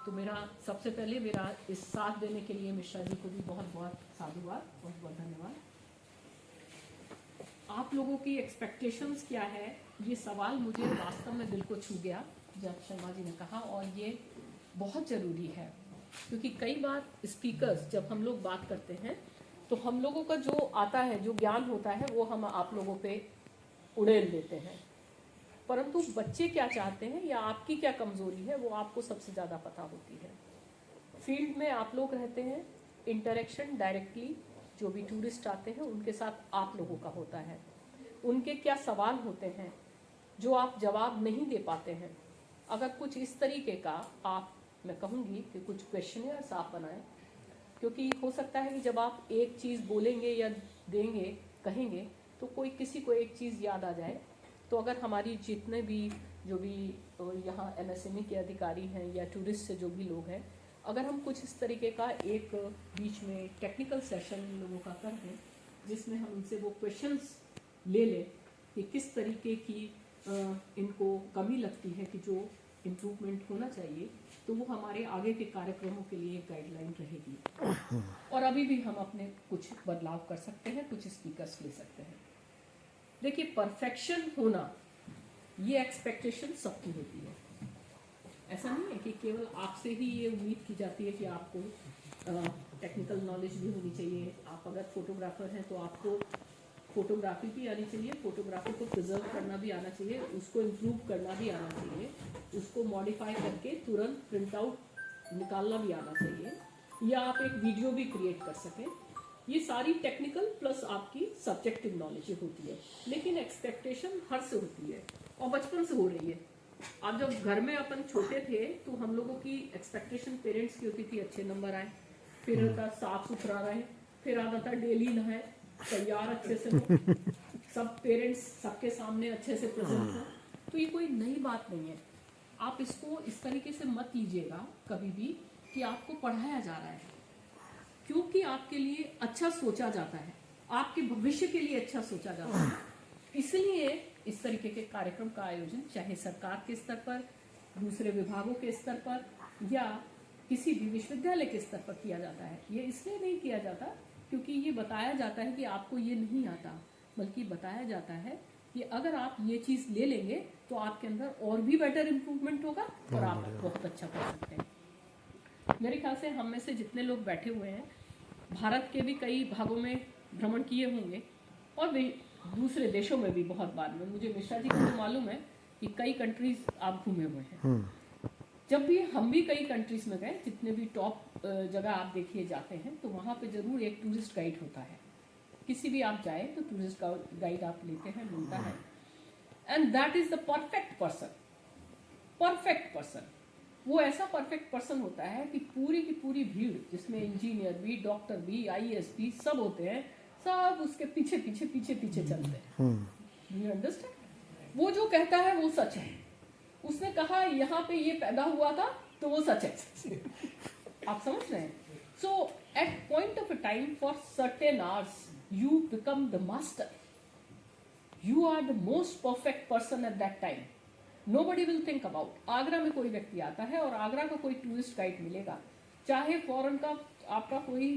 तो मेरा सबसे पहले मेरा इस साथ देने के लिए मिश्रा जी को भी बहुत बहुत साधुवाद, बहुत बहुत धन्यवाद। आप लोगों की एक्सपेक्टेशंस क्या है, ये सवाल मुझे वास्तव में दिल को छू गया जब शर्मा जी ने कहा, और ये बहुत ज़रूरी है क्योंकि कई बार स्पीकर्स जब हम लोग बात करते हैं तो हम लोगों का जो आता है, जो ज्ञान होता है, वो हम आप लोगों पे उड़ेल देते हैं, परंतु बच्चे क्या चाहते हैं या आपकी क्या कमज़ोरी है वो आपको सबसे ज़्यादा पता होती है। फील्ड में आप लोग रहते हैं, इंटरेक्शन डायरेक्टली जो भी टूरिस्ट आते हैं उनके साथ आप लोगों का होता है, उनके क्या सवाल होते हैं जो आप जवाब नहीं दे पाते हैं। अगर कुछ इस तरीके का आप, मैं कहूँगी कि कुछ क्वेश्चनर्स आप बनाएं, क्योंकि हो सकता है कि जब आप एक चीज़ बोलेंगे या देंगे, कहेंगे, तो कोई किसी को एक चीज़ याद आ जाए। तो अगर हमारी जितने भी जो भी यहाँ MSME के अधिकारी हैं या टूरिस्ट से जो भी लोग हैं, अगर हम कुछ इस तरीके का एक बीच में टेक्निकल सेशन लोगों का कर दें जिसमें हम उनसे वो क्वेश्चंस ले लें कि किस तरीके की इनको कमी लगती है कि जो इम्प्रूवमेंट होना चाहिए, तो वो हमारे आगे के कार्यक्रमों के लिए एक गाइडलाइन रहेगी। और अभी भी हम अपने कुछ बदलाव कर सकते हैं, कुछ स्पीकर्स ले सकते हैं। देखिए, परफेक्शन होना ये एक्सपेक्टेशन सबकी होती है। ऐसा नहीं है कि केवल आपसे ही ये उम्मीद की जाती है कि आपको टेक्निकल नॉलेज भी होनी चाहिए। आप अगर फोटोग्राफर हैं तो आपको फोटोग्राफी भी आनी चाहिए, फोटोग्राफी को प्रिजर्व करना भी आना चाहिए, उसको इम्प्रूव करना भी आना चाहिए, उसको मॉडिफाई करके तुरंत प्रिंट आउट निकालना भी आना चाहिए, या आप एक वीडियो भी क्रिएट कर सकें। ये सारी टेक्निकल प्लस आपकी सब्जेक्टिव नॉलेज होती है, लेकिन एक्सपेक्टेशन हर से होती है और बचपन से हो रही है। आप जब घर में अपन छोटे थे तो हम लोगों की एक्सपेक्टेशन पेरेंट्स की होती थी अच्छे नंबर आए, फिर आता साफ सुथरा रहे, फिर आता था डेली नहाए, तैयार अच्छे से हो, सब पेरेंट्स सबके सामने अच्छे से प्रेजेंट हो। तो ये कोई नई बात नहीं है। आप इसको इस तरीके से मत लीजिएगा कभी भी कि आपको पढ़ाया जा रहा है, क्योंकि आपके लिए अच्छा सोचा जाता है, आपके भविष्य के लिए अच्छा सोचा जाता है। इसलिए इस तरीके के कार्यक्रम का आयोजन चाहे सरकार के स्तर पर, दूसरे विभागों के स्तर पर या किसी भी विश्वविद्यालय के स्तर पर किया जाता है। ये इसलिए नहीं किया जाता क्योंकि ये बताया जाता है कि आपको ये नहीं आता, बल्कि बताया जाता है कि अगर आप ये चीज़ ले लेंगे तो आपके अंदर और भी बेटर इम्प्रूवमेंट होगा और आप बहुत अच्छा कर सकते हैं। मेरे ख्याल से हम में से जितने लोग बैठे हुए हैं, भारत के भी कई भागों में भ्रमण किए होंगे और दूसरे देशों में भी बहुत बार में। मुझे मिश्रा जी को तो मालूम है कि कई कंट्रीज आप घूमे हुए हैं। जब भी हम भी कई कंट्रीज में गए, जितने भी टॉप जगह आप देखिए जाते हैं, तो वहाँ पे जरूर एक टूरिस्ट गाइड होता है। किसी भी आप जाए तो टूरिस्ट गाइड आप लेते हैं, मिलता है, and that is the perfect person. Perfect person वो ऐसा परफेक्ट पर्सन होता है कि पूरी की पूरी भीड़, जिसमें इंजीनियर भी, डॉक्टर भी, IAS भी सब होते हैं, सब उसके पीछे पीछे पीछे पीछे चलते हैं। You understand? वो जो कहता है वो सच है। उसने कहा यहाँ पे ये पैदा हुआ था तो वो सच है। आप समझ रहे हैं? So at point of a time for certain hours you become the master, you are the most perfect person at that time. Nobody will think about. Agra में कोई व्यक्ति आता है और आगरा का कोई टूरिस्ट गाइड मिलेगा, चाहे फॉरेन का आपका कोई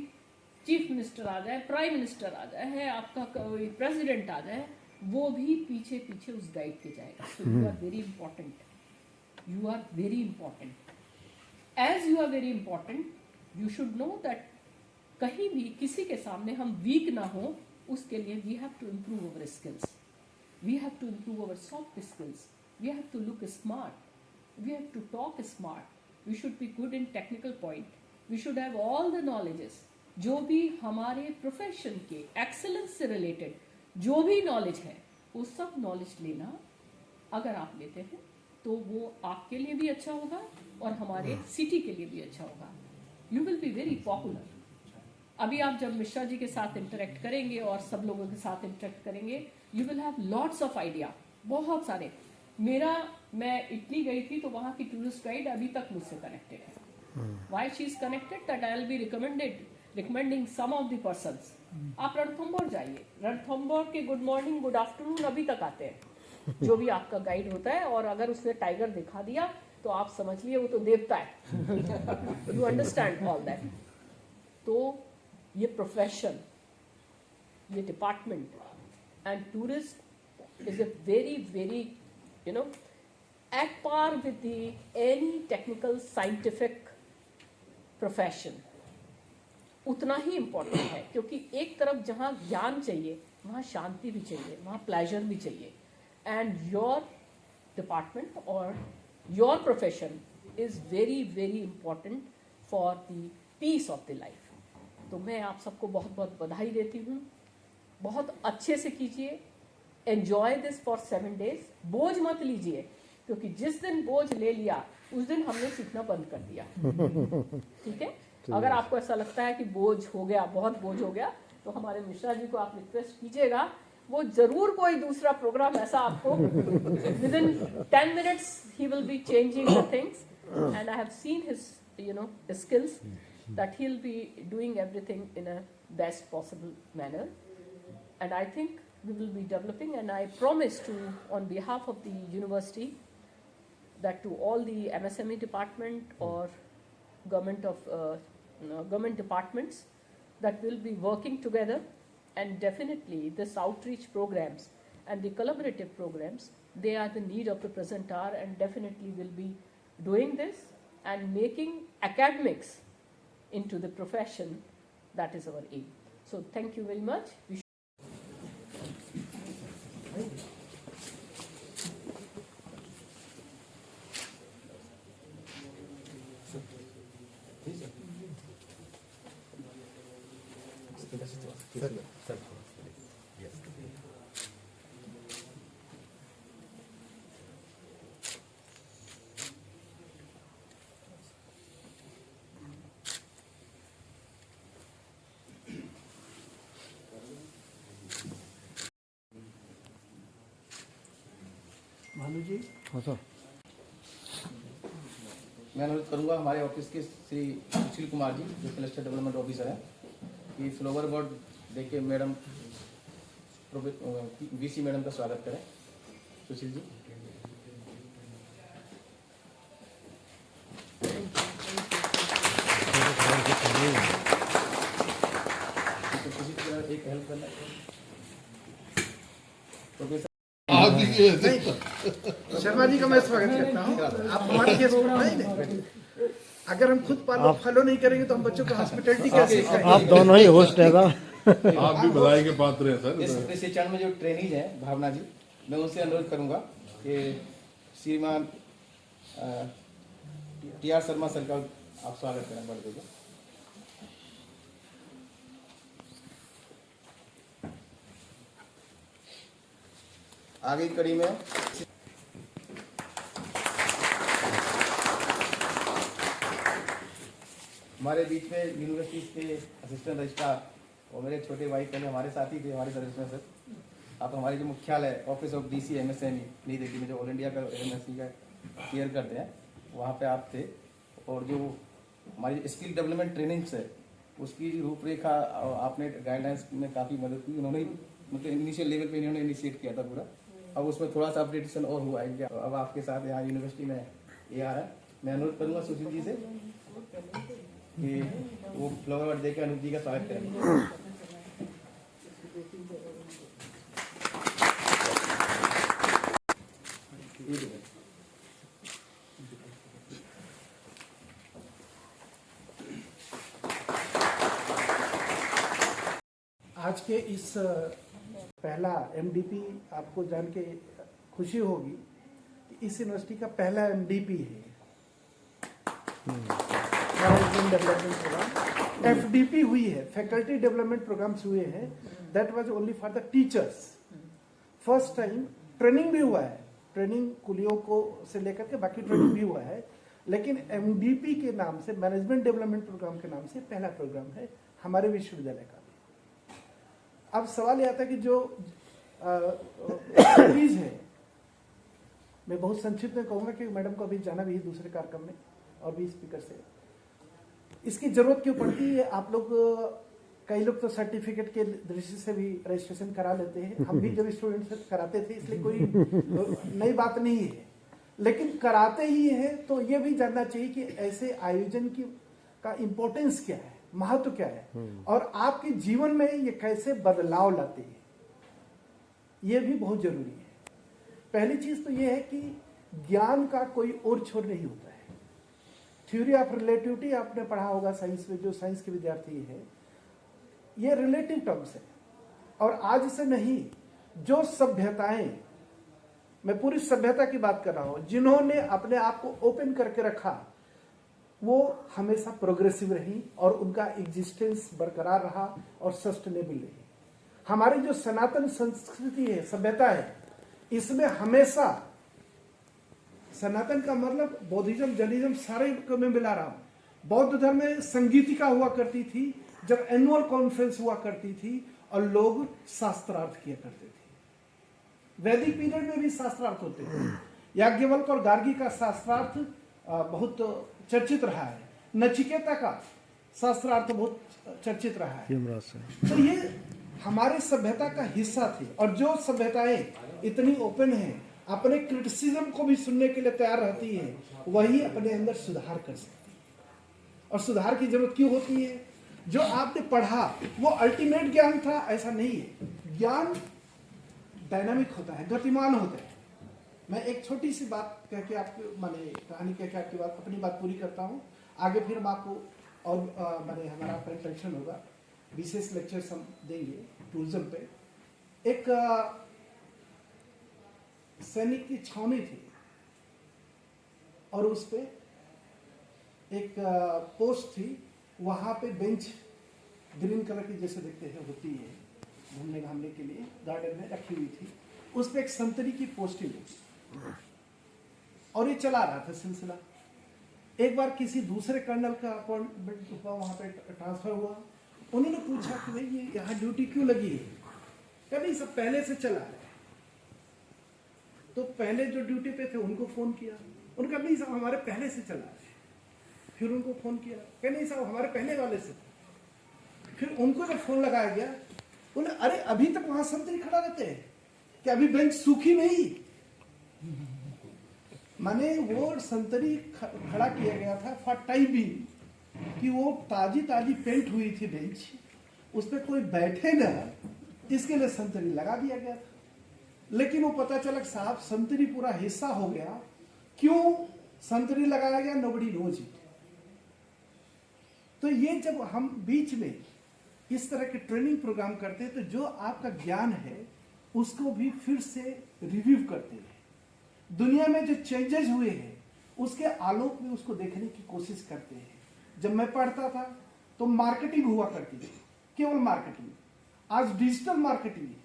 चीफ मिनिस्टर आ जाए, प्राइम मिनिस्टर आ जाए, है आपका कोई प्रेसिडेंट आ जाए, वो भी पीछे पीछे उस गाइड के जाएगा। So you are very important, you are very important. As you are very important, you should know that कहीं भी किसी के सामने हम वीक ना हो, उसके लिए we have to improve our skills, we have to improve our soft skills, we have to look smart, we have to talk smart, we should be good in technical point, we should have all the knowledges. जो भी हमारे profession के excellence से related जो भी knowledge है, वो सब नॉलेज लेना अगर आप लेते हैं तो वो आपके लिए भी अच्छा होगा और हमारे सिटी के लिए भी अच्छा होगा। You will be very popular. अभी आप जब मिश्रा जी के साथ इंटरेक्ट करेंगे और सब लोगों के साथ इंटरेक्ट करेंगे, you will have lots of idea, बहुत सारे। मैं इटली गई थी तो वहाँ की टूरिस्ट गाइड अभी तक मुझसे कनेक्टेड है। Why she is connected that I will be recommending some of the persons. आप रणथंबोर जाइए, रणथंबोर के गुड मॉर्निंग गुड आफ्टरनून अभी तक आते हैं जो भी आपका गाइड होता है, और अगर उसने टाइगर दिखा दिया तो आप समझ लिए वो तो देवता है. You understand all that. तो ये प्रोफेशन, ये department and tourist is a very very at par with any technical scientific profession. उतना ही इम्पोर्टेंट है, क्योंकि एक तरफ जहाँ ज्ञान चाहिए वहाँ शांति भी चाहिए, वहाँ प्लेजर भी चाहिए. एंड योर डिपार्टमेंट और your profession is very very important for the peace of the life. तो मैं आप सबको बहुत बहुत बधाई देती हूँ. बहुत अच्छे से कीजिए, एन्जॉय दिस फॉर 7 days. बोझ मत लीजिए, क्योंकि जिस दिन बोझ ले लिया उस दिन हमने सीखना बंद कर दिया. ठीक है. अगर आपको ऐसा लगता है कि बोझ हो गया, बहुत बोझ हो गया, तो हमारे मिश्रा जी को आप रिक्वेस्ट कीजिएगा, वो जरूर कोई दूसरा प्रोग्राम ऐसा आपको with in 10 minutes he will be changing the things. And I have seen his skills that he'll be doing everything in a best possible manner. And I think we will be developing, and I promise to, on behalf of the university, that to all the MSME department or government departments, that will be working together, and definitely this outreach programs and the collaborative programs, they are the need of the present hour, and definitely will be doing this and making academics into the profession. That is our aim. So thank you very much. Bhanu ji. हाँ sir. मैं अनुरोध करूंगा हमारे office के श्री सुशील कुमार जी, जो cluster development officer हैं, कि flower board देख के मैडम वीसी मैडम का स्वागत करें. सुशील जी. तो किसी तरह एक हेल्प करना प्रोफेसर. शर्मा जी का मैं स्वागत करता हूँ. आप हमारे गेस्ट नहीं. अगर हम खुद फॉलो नहीं करेंगे तो हम बच्चों को हॉस्पिटलिटी कैसे सिखाएंगे? आप दोनों ही होस्ट है ना. आप भी बधाई के पात्र हैं सर. इस चरण में जो ट्रेनीज हैं भावना जी, मैं उनसे अनुरोध करूंगा कि श्रीमान TR शर्मा सर का आप स्वागत करें. बढ़ दीजिए. आगे की कड़ी में हमारे बीच में यूनिवर्सिटी के असिस्टेंट रजिस्ट्रार और मेरे छोटे भाई पहले हमारे साथी थे हमारे सर्विस में. सर, आप हमारे जो मुख्यालय ऑफिस ऑफ DC MSME नई दिल्ली में जो ऑल इंडिया का MSME का केयर करते हैं, वहाँ पे आप थे. और जो हमारी स्किल डेवलपमेंट ट्रेनिंग्स है, उसकी रूपरेखा आपने गाइडलाइंस में काफ़ी मदद की. उन्होंने मतलब इनिशियल लेवल पे इन्होंने इनिशिएट किया था पूरा. अब उसमें थोड़ा सा अपडेटेशन और हुआ है. अब आपके साथ यहाँ यूनिवर्सिटी में ये आ रहा है. मैं अनुरोध करूँगा सुशील जी से कि वो फ्लावर वर्ड देकर अनूप जी का स्वागत करेंगे. आज के इस पहला MDP आपको जान के खुशी होगी कि इस यूनिवर्सिटी का पहला MDP है, मैनेजमेंट डेवलपमेंट प्रोग्राम. FDP हुई है, फैकल्टी डेवलपमेंट प्रोग्राम्स हुए हैं. That was only for the teachers. First time training भी हुआ है, ट्रेनिंग कुलियों को से लेकर के बाकी ट्रेनिंग भी हुआ है, लेकिन MDP के नाम से, मैनेजमेंट डेवलपमेंट प्रोग्राम के नाम से पहला प्रोग्राम है हमारे विश्वविद्यालय का. अब सवाल यह आता है कि जो चीज है, मैं बहुत संक्षिप्त में कहूंगा कि मैडम को अभी जाना भी है दूसरे कार्यक्रम में और भी स्पीकर से. इसकी जरूरत क्यों पड़ती है? आप लोग कई लोग तो सर्टिफिकेट के दृष्टि से भी रजिस्ट्रेशन करा लेते हैं. हम भी जब स्टूडेंट से कराते थे, इसलिए कोई नई बात नहीं है. लेकिन कराते ही हैं तो ये भी जानना चाहिए कि ऐसे आयोजन की का इम्पोर्टेंस क्या है, महत्व क्या है, और आपके जीवन में ये कैसे बदलाव लाते हैं, ये भी बहुत जरूरी है। पहली चीज तो ये है कि ज्ञान का कोई और छोर नहीं होता है। थ्योरी ऑफ रिलेटिविटी आपने पढ़ा होगा साइंस में, जो साइंस के विद्यार्थी है, ये रिलेटिव टर्म्स है। और आज से नहीं, जो सभ्यताएं, मैं पूरी सभ्यता की बात कर रहा हूं, जिन्होंने अपने आप को ओपन करके रखा, वो हमेशा प्रोग्रेसिव रही और उनका एग्जिस्टेंस बरकरार रहा और सस्टेनेबल रही। हमारी जो सनातन संस्कृति है, सभ्यता है, इसमें हमेशा, सनातन का मतलब बौद्धिज्म, जैनिज्म सारे को मैं मिला रहा हूं। बौद्ध धर्म में संगीतिका हुआ करती थी, जब एनुअल कॉन्फ्रेंस हुआ करती थी और लोग शास्त्रार्थ किया करते थे। वैदिक पीरियड में भी शास्त्रार्थ होते थे। याज्ञवल्क्य और गार्गी का शास्त्रार्थ बहुत चर्चित रहा है। नचिकेता का शास्त्रार्थ बहुत चर्चित रहा है। तो ये हमारे सभ्यता का हिस्सा थी, और जो सभ्यताएं इतनी ओपन है, अपने क्रिटिसिज्म को भी सुनने के लिए तैयार रहती है, वही अपने अंदर सुधार कर सकती है। और सुधार की जरूरत क्यों होती है? जो आपने पढ़ा वो अल्टीमेट ज्ञान था, ऐसा नहीं है। ज्ञान डायनामिक होता है, गतिमान होता है। मैं एक छोटी सी बात कह के आपको, माने कहानी कह के आपकी बात, अपनी बात पूरी करता हूँ। आगे फिर हम आपको और माने हमारा इंटरेक्शन होगा, विशेष लेक्चर्स हम देंगे टूरिज्म पे। एक सैनिक की छावनी थी और उस पे एक पोस्ट थी, वहां पे बेंच ग्रीन कलर की जैसे देखते हैं होती है घूमने घामने के लिए, गार्डन में रखी हुई थी। उस पे एक संतरी की पोस्टिंग थी और ये चला रहा था सिलसिला। एक बार किसी दूसरे कर्नल का अपॉइंटमेंट हुआ, वहां पे ट्रांसफर हुआ। उन्होंने पूछा कि भाई ये यहाँ ड्यूटी क्यों लगी है? क्या नहीं, सब पहले से चला है। तो पहले जो ड्यूटी पे थे उनको फोन किया, उनका नहीं साहब हमारे पहले से चला है। फिर उनको फोन किया, क्या नहीं साहब हमारे पहले वाले से। फिर उनको जब फोन लगाया गया, बोले अरे अभी तक वहां संतरी खड़ा रहते हैं कि अभी बेंच सूखी नहीं? माने वो संतरी खड़ा किया गया था फॉर टाइम भी, कि वो ताजी ताजी पेंट हुई थी बेंच, उस पर कोई बैठे ना, इसके लिए संतरी लगा दिया गया था। लेकिन वो पता चला साहब संतरी पूरा हिस्सा हो गया। क्यों संतरी लगाया गया? Nobody knows it. तो ये जब हम बीच में इस तरह के ट्रेनिंग प्रोग्राम करते हैं, तो जो आपका ज्ञान है उसको भी फिर से रिव्यू करते हैं। दुनिया में जो चेंजेस हुए हैं उसके आलोक में उसको देखने की कोशिश करते हैं। जब मैं पढ़ता था तो मार्केटिंग हुआ करती थी, केवल मार्केटिंग। आज डिजिटल मार्केटिंग है।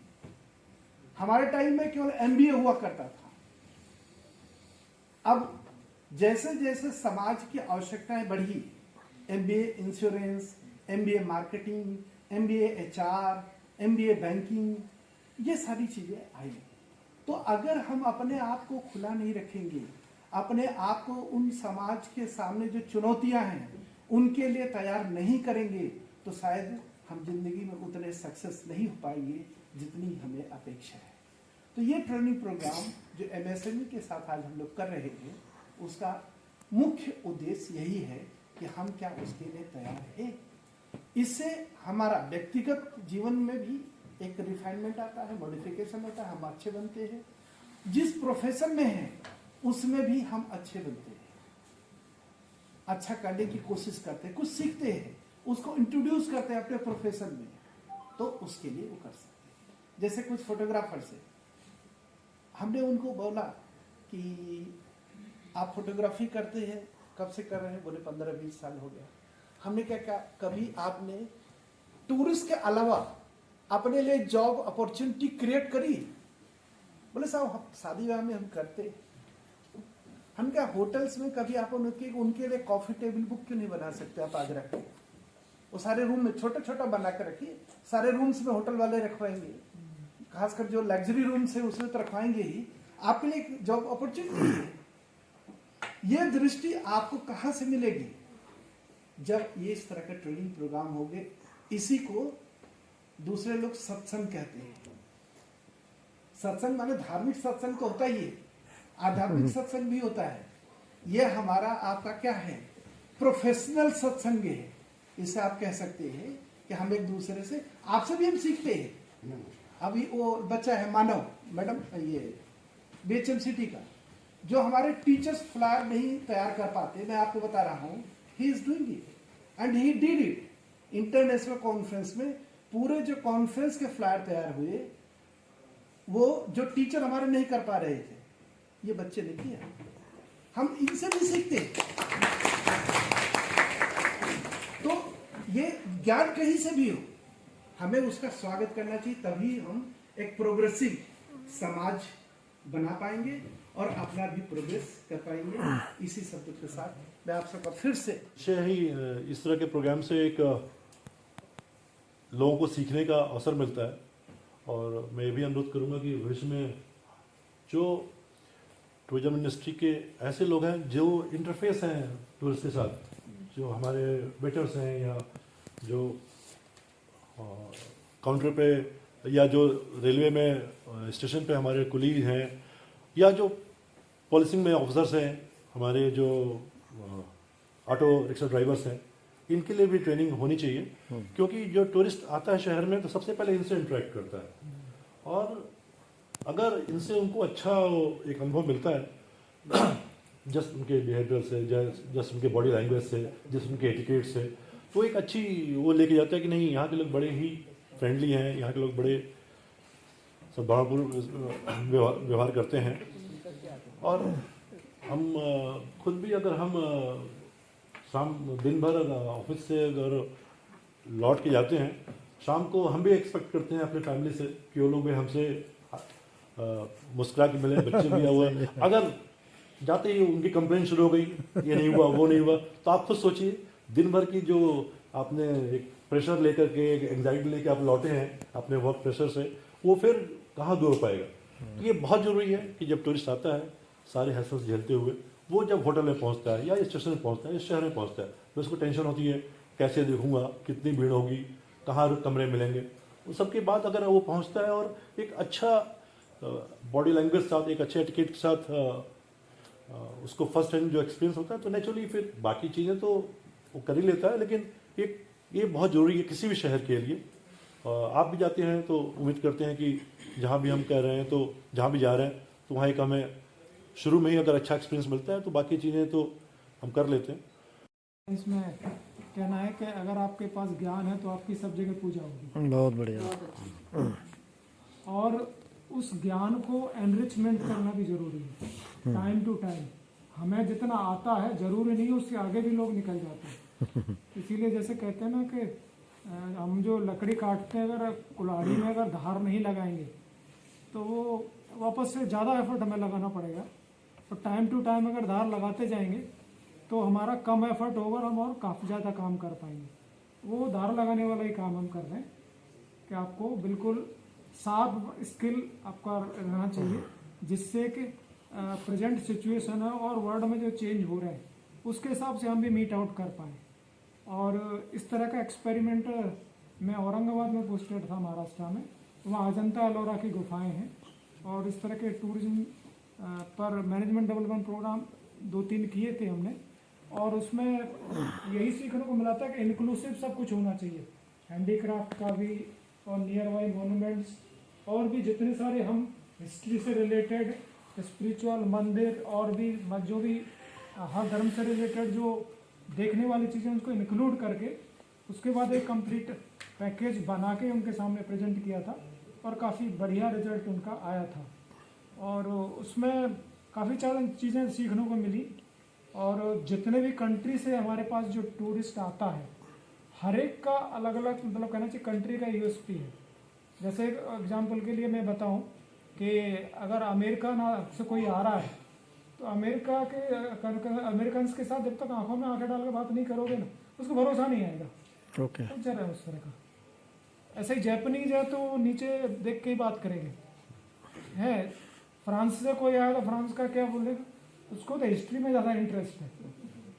हमारे टाइम में केवल एमबीए हुआ करता था। अब जैसे जैसे समाज की आवश्यकताएं बढ़ी, MBA insurance, MBA marketing, MBA HR, MBA banking, ये सारी चीजें आई। तो अगर हम अपने आप को खुला नहीं रखेंगे, अपने आप को उन समाज के सामने जो चुनौतियां हैं उनके लिए तैयार नहीं करेंगे, तो शायद हम जिंदगी में उतने सक्सेस नहीं हो पाएंगे जितनी हमें अपेक्षा है। तो ये ट्रेनिंग प्रोग्राम जो एमएसएमई के साथ आज हम लोग कर रहे हैं, उसका मुख्य उद्देश्य यही है कि हम क्या उसके लिए तैयार हैं। इससे हमारा व्यक्तिगत जीवन में भी एक रिफाइनमेंट आता है, मॉडिफिकेशन होता है, हम अच्छे बनते हैं। जिस प्रोफेशन में हैं उसमें भी हम अच्छे बनते हैं, अच्छा करने की कोशिश करते हैं, कुछ सीखते हैं, उसको इंट्रोड्यूस करते हैं अपने प्रोफेशन में, तो उसके लिए वो कर सकते हैं। जैसे कुछ फोटोग्राफर्स हैं, हमने उनको बोला कि आप फोटोग्राफी करते हैं, कब से कर रहे हैं? बोले 15-20 साल हो गया। हमने क्या कहा, कभी आपने टूरिस्ट के अलावा अपने लिए जॉब अपॉर्चुनिटी क्रिएट करी? बोले साहब शादी ब्याह में हम करते। हम क्या होटल्स में कभी आप उनके लिए कॉफी टेबल बुक क्यों नहीं बना सकते? आप आगरा के वो सारे रूम में छोटा छोटा बना कर रखिए, सारे रूम्स में होटल वाले रखवाएंगे, खासकर जो लग्जरी रूम्स है उसमें तो रखवाएंगे ही। आपके लिए जॉब अपॉर्चुनिटी है। ये दृष्टि आपको कहां से मिलेगी? जब ये इस तरह का ट्रेनिंग प्रोग्राम होंगे। इसी को दूसरे लोग सत्संग कहते हैं। सत्संग माने धार्मिक सत्संग तो होता ही है। आध्यात्मिक सत्संग भी होता है। ये हमारा आपका क्या है, प्रोफेशनल सत्संग है। इसे आप कह सकते हैं कि हम एक दूसरे से, आपसे भी हम सीखते हैं। अभी वो बच्चा है मानव मैडम, ये BHMCT का, जो हमारे टीचर्स फ्लायर नहीं तैयार कर पाते, मैं आपको बता रहा हूँ, he is doing it and he did it. International conference में पूरे जो कॉन्फ्रेंस के फ्लायर तैयार हुए, वो जो टीचर हमारे नहीं कर पा रहे थे, ये बच्चे ने किया। हम इनसे भी सीखते हैं। तो ये ज्ञान कहीं से भी हो, हमें उसका स्वागत करना चाहिए, तभी हम एक प्रोग्रेसिव समाज बना पाएंगे और अपना भी प्रोग्रेस कर पाएंगे। इसी शब्द के साथ मैं आप सबका फिर से ही इस तरह के प्रोग्राम से एक लोगों को सीखने का अवसर मिलता है। और मैं ये भी अनुरोध करूंगा कि भविष्य में जो टूरिज्म इंडस्ट्री के ऐसे लोग हैं जो इंटरफेस हैं टूरिस्ट के साथ, जो हमारे वेटर्स हैं या जो काउंटर पे या जो रेलवे में स्टेशन पे हमारे कुलीग हैं या जो पॉलिसिंग में ऑफिसर्स हैं, हमारे जो ऑटो रिक्शा ड्राइवर्स हैं, इनके लिए भी ट्रेनिंग होनी चाहिए। क्योंकि जो टूरिस्ट आता है शहर में तो सबसे पहले इनसे इंटरेक्ट करता है, और अगर इनसे उनको अच्छा एक अनुभव मिलता है जस्ट उनके बिहेवियर से, जस्ट उनके बॉडी लैंग्वेज से, जस्ट उनके एटिकेट से, तो एक अच्छी वो लेके जाता है कि नहीं, यहाँ के लोग बड़े ही फ्रेंडली हैं, यहाँ के लोग बड़े सद्भावपूर्ण व्यवहार करते हैं। और हम खुद भी अगर हम शाम दिन भर ऑफिस से अगर लौट के जाते हैं, शाम को हम भी एक्सपेक्ट करते हैं अपने फैमिली से कि वो लोग भी हमसे मुस्कुरा के मिले, बच्चे भी हुआ। अगर जाते ही उनकी कंप्लेंट शुरू हो गई, ये नहीं हुआ वो नहीं हुआ, तो आप खुद सोचिए दिन भर की जो आपने एक प्रेशर लेकर के, एक एंग्जाइटी लेके आप लौटे हैं अपने वर्क प्रेशर से, वो फिर कहाँ दूर हो पाएगा। ये बहुत ज़रूरी है कि जब टूरिस्ट आता है सारे हैसल्स झेलते हुए, वो जब होटल में पहुंचता है या स्टेशन में पहुंचता है, इस शहर में पहुंचता है, तो उसको टेंशन होती है कैसे देखूंगा, कितनी भीड़ होगी, कहाँ कमरे मिलेंगे। उस सब के बाद अगर वो पहुंचता है और एक अच्छा बॉडी लैंग्वेज के साथ, एक अच्छे एटिकेट के साथ उसको फर्स्ट हैंड जो एक्सपीरियंस होता है, तो नेचुरली फिर बाकी चीज़ें तो वो कर ही लेता है। लेकिन एक ये बहुत ज़रूरी है किसी भी शहर के लिए। आप भी जाते हैं तो उम्मीद करते हैं कि जहाँ भी हम कह रहे हैं, तो जहाँ भी जा रहे हैं, तो वहाँ एक हमें शुरू में ही अगर अच्छा एक्सपीरियंस मिलता है तो बाकी चीज़ें तो हम कर लेते हैं। इसमें कहना है कि अगर आपके पास ज्ञान है तो आपकी सब जगह पूजा होगी। बहुत बढ़िया। और उस ज्ञान को एनरिचमेंट करना भी जरूरी है, टाइम टू टाइम। हमें जितना आता है जरूरी नहीं उससे आगे भी लोग निकल जाते हैं। इसीलिए जैसे कहते हैं ना कि हम जो लकड़ी काटते हैं, अगर कुल्हाड़ी में अगर धार नहीं लगाएंगे तो वो वापस से ज़्यादा एफर्ट हमें लगाना पड़ेगा। तो टाइम टू टाइम अगर धार लगाते जाएंगे तो हमारा कम एफर्ट होगा और हम और काफ़ी ज़्यादा काम कर पाएंगे। वो धार लगाने वाला ही काम हम कर रहे हैं कि आपको बिल्कुल साफ स्किल आपका रहना चाहिए, जिससे कि प्रेजेंट सिचुएशन है और वर्ल्ड में जो चेंज हो रहा है उसके हिसाब से हम भी मीट आउट कर पाएँ। और इस तरह का एक्सपेरिमेंट मैं औरंगाबाद में पोस्टेड था महाराष्ट्र में, वहाँ अजंता एलोरा की गुफाएं हैं और इस तरह के टूरिज्म पर मैनेजमेंट डेवलपमेंट प्रोग्राम 2-3 किए थे हमने। और उसमें यही सीखने को मिला था कि इंक्लूसिव सब कुछ होना चाहिए, हैंडीक्राफ्ट का भी और नियर बाई मोनूमेंट्स और भी जितने सारे हम हिस्ट्री से रिलेटेड, स्पिरिचुअल मंदिर और भी जो भी हर धर्म से रिलेटेड जो देखने वाली चीज़ें उसको इंक्लूड करके उसके बाद एक कंप्लीट पैकेज बना के उनके सामने प्रेजेंट किया था और काफ़ी बढ़िया रिजल्ट उनका आया था। और उसमें काफ़ी सारी चीज़ें सीखने को मिली। और जितने भी कंट्री से हमारे पास जो टूरिस्ट आता है, हर एक का अलग अलग मतलब कहना चाहिए कंट्री का यूएसपी है। जैसे एग्जांपल के लिए मैं बताऊं कि अगर अमेरिका से कोई आ रहा है तो अमेरिका के अमेरिकन के साथ जब तक आंखों में आंखें डाल के बात नहीं करोगे ना, उसको भरोसा नहीं आएगा। ओके। कल्चर है उस तरह का। ऐसे ही जैपनीज है तो नीचे देख के ही बात करेंगे। है फ्रांस से कोई आया तो फ्रांस का क्या बोलेगा, उसको तो हिस्ट्री में ज़्यादा इंटरेस्ट है,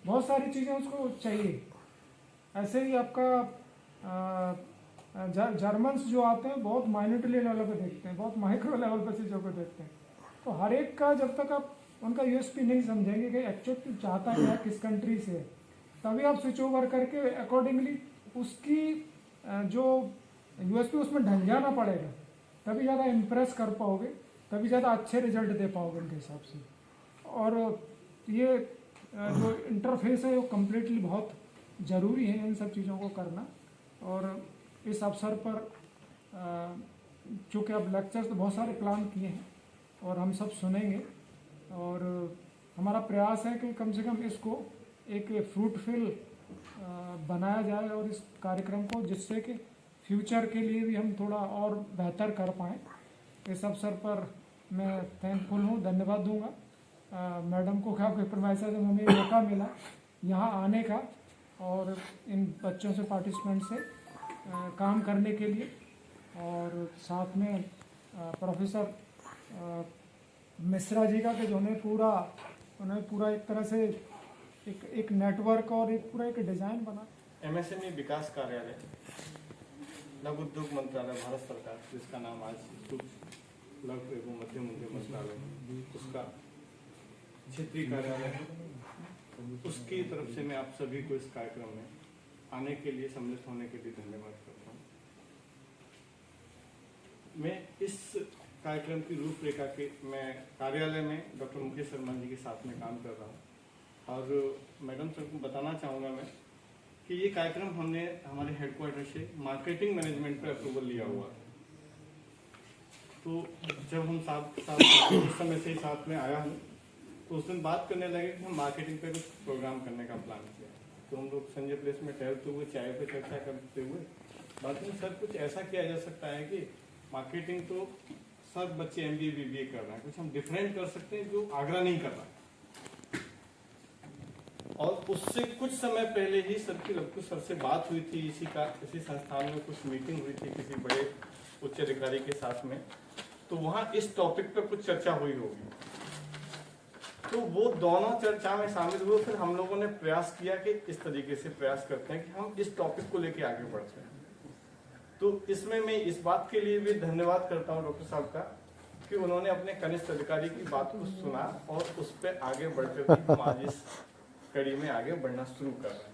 बहुत सारी चीज़ें उसको चाहिए। ऐसे ही आपका जर्मन्स जो आते हैं बहुत माइन्यूटली लेवल पे देखते हैं, बहुत माइक्रो लेवल पे चीज़ों को देखते हैं। तो हर एक का जब तक आप उनका यूएसपी नहीं समझेंगे कि एक्चुअली चाहता क्या है, किस कंट्री से है। तभी आप स्विच ओवर करके अकॉर्डिंगली उसकी जो यूएसपी उसमें ढल जाना पड़ेगा, तभी ज़्यादा इम्प्रेस कर पाओगे, तभी ज़्यादा अच्छे रिजल्ट दे पाओगे उनके हिसाब से। और ये जो इंटरफेस है वो कम्प्लीटली बहुत ज़रूरी है इन सब चीज़ों को करना। और इस अवसर पर चूँकि अब लेक्चर्स तो बहुत सारे प्लान किए हैं और हम सब सुनेंगे, और हमारा प्रयास है कि कम से कम इसको एक फ्रूटफुल बनाया जाए और इस कार्यक्रम को, जिससे कि फ्यूचर के लिए भी हम थोड़ा और बेहतर कर पाएँ। इस अवसर पर मैं थैंकफुल हूँ, धन्यवाद दूंगा मैडम को क्या पेपर मैसेज में हमें मौका मिला यहाँ आने का और इन बच्चों से, पार्टिसिपेंट से काम करने के लिए। और साथ में प्रोफेसर मिश्रा जी का कि जो उन्होंने पूरा एक तरह से एक नेटवर्क और एक डिज़ाइन बना। एमएसएमई विकास कार्यालय, लघु उद्योग मंत्रालय, भारत सरकार, जिसका नाम आज सूक्ष्म लघु एवं मध्यम उद्योग मंत्रालय, उसका क्षेत्रीय कार्यालय है, उसकी तरफ से मैं आप सभी को इस कार्यक्रम में आने के लिए, सम्मिलित होने के लिए धन्यवाद करता हूँ। मैं इस कार्यक्रम की रूपरेखा के, मैं कार्यालय में डॉक्टर मुकेश शर्मा जी के साथ में काम कर रहा हूँ और मैडम सर को बताना चाहूँगा मैं कि ये कार्यक्रम हमने हमारे हेडक्वार्टर से मार्केटिंग मैनेजमेंट पर अप्रूवल लिया हुआ है। तो जब हम उस समय से साथ में आया हूँ तो उस दिन बात करने लगे कि हम मार्केटिंग पे कुछ प्रोग्राम करने का प्लान किया। तो हम लोग संजय प्लेस में टहलते हुए चाय पे चर्चा करते हुए बात में, सर कुछ ऐसा किया जा सकता है कि मार्केटिंग तो सब बच्चे MBA BBA कर रहे हैं, कुछ हम डिफरेंट कर सकते हैं जो आगरा नहीं कर रहा है। और उससे कुछ समय पहले ही सर की रघु सर से बात हुई थी, इसी संस्थान में कुछ मीटिंग हुई थी किसी बड़े उच्च अधिकारी के साथ में, तो वहाँ इस टॉपिक पर कुछ चर्चा हुई होगी। तो वो दोनों चर्चा में शामिल हुए। फिर हम लोगों ने प्रयास किया कि इस तरीके से प्रयास करते हैं कि हम इस टॉपिक को लेके आगे बढ़ते हैं। तो इसमें मैं इस बात के लिए भी धन्यवाद करता हूँ डॉक्टर साहब का कि उन्होंने अपने कनिष्ठ अधिकारी की बात को सुना और उस पर आगे बढ़कर हम आज इस कड़ी में आगे बढ़ना शुरू कर रहे हैं।